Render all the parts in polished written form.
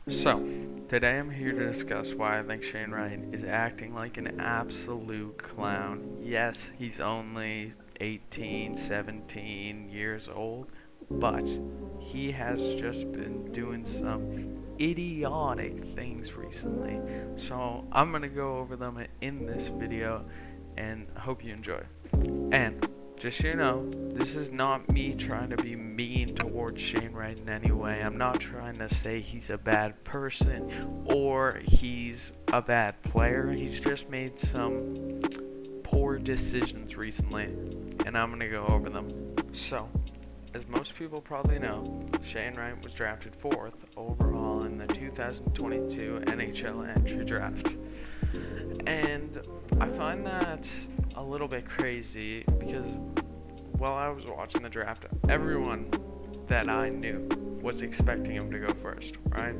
So, today I'm here to discuss why I think Shane Wright is acting like an absolute clown. Yes, he's only 18, 17 years old, but he has just been doing some idiotic things recently. So, I'm going to go over them in this video and hope you enjoy. And just so you know, this is not me trying to be mean towards Shane Wright in any way. I'm not trying to say he's a bad person or he's a bad player. He's just made some poor decisions recently, and I'm going to go over them. So, as most people probably know, Shane Wright was drafted 4th overall in the 2022 NHL entry draft. And I find that a little bit crazy because while I was watching the draft, everyone that I knew was expecting him to go first, right?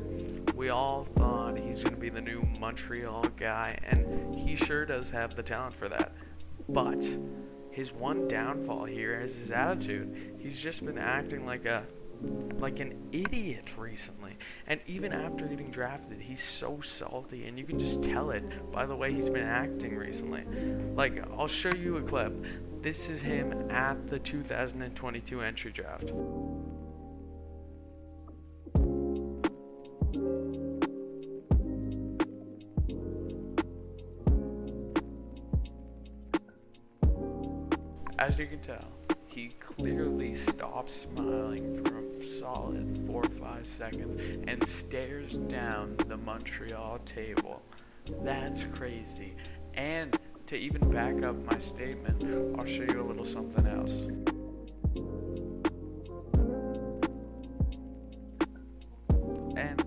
We all thought he's going to be the new Montreal guy, and he sure does have the talent for that. But his one downfall here is his attitude. He's just been acting like an idiot recently. And even after getting drafted, he's so salty, and you can just tell it by the way he's been acting recently. Like, I'll show you a clip. This is him at the 2022 entry draft. As you can tell, he clearly stops smiling for a solid 4 or 5 seconds and stares down the Montreal table. That's crazy. And to even back up my statement, I'll show you a little something else. And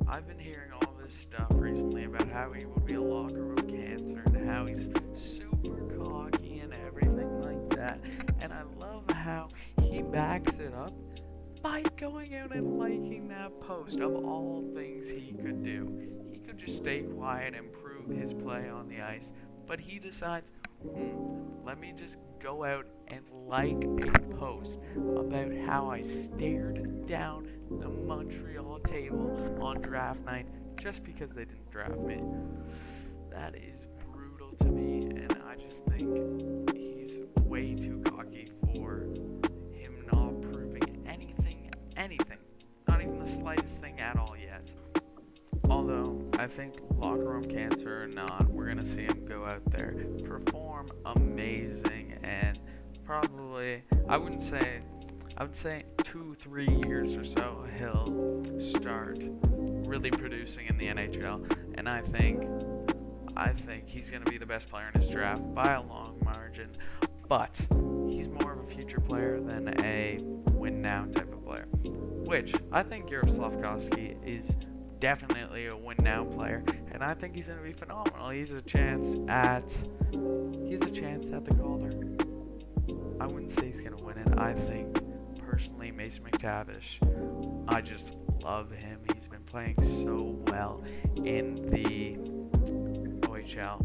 I've been hearing all this stuff recently about how he would be a locker room cancer and how he's super cocky and everything like that. And I love how he backs it up by going out and liking that post. Of all things he could do, he could just stay quiet and prove his play on the ice, but he decides, let me just go out and like a post about how I stared down the Montreal table on draft night just because they didn't draft me. That is brutal to me, and I just think he's way too cocky for him not proving anything, not even the slightest thing at all yet. Although, I think locker room cancer or not, we're going to see him go out there, perform amazing, and probably, I would say 2-3 years or so, he'll start really producing in the NHL, and I think he's going to be the best player in his draft by a long margin, but he's more of a future player than a win-now type of player, which I think Slavkovsky is definitely a win-now player, and I think he's going to be phenomenal. He has a chance at the Calder. I wouldn't say he's going to win it. I think, personally, Mason McTavish, I just love him. He's been playing so well in the OHL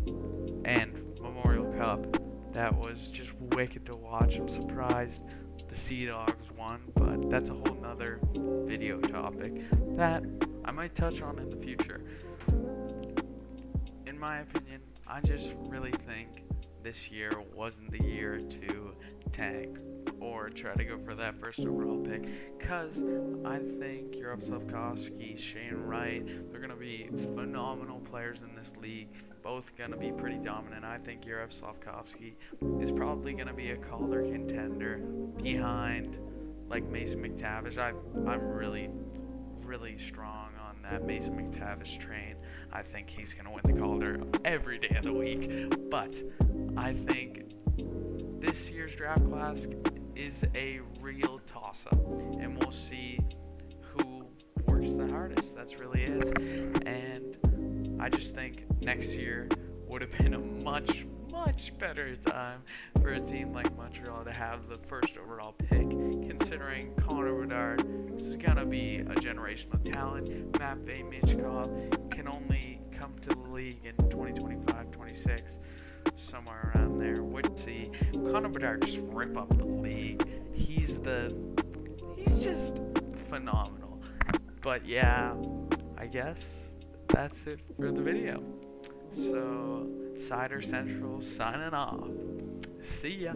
and Memorial Cup. That was just wicked to watch. I'm surprised the Sea Dogs won, but that's a whole nother video topic that I might touch on in the future. In my opinion, I just really think this year wasn't the year to tank or try to go for that first overall pick, because I think Slavkovsky, Shane Wright, they're going to be phenomenal players in this league, both going to be pretty dominant. I think Slavkovsky is probably going to be a Calder contender behind like Mason McTavish. I'm really strong on that Mason McTavish train. I think he's going to win the Calder every day of the week, but I think this year's draft class is a real toss-up, and we'll see who works the hardest. That's really it. And I just think next year would have been a much better time for a team like Montreal to have the first overall pick, considering Connor Bedard is going to be a generational talent. Matt Michkov can only come to the league in 2025-26, somewhere around there. We'll see Connor Bedard just rip up the league. He's just phenomenal. But yeah, I guess that's it for the video. So, Cider Central signing off. See ya.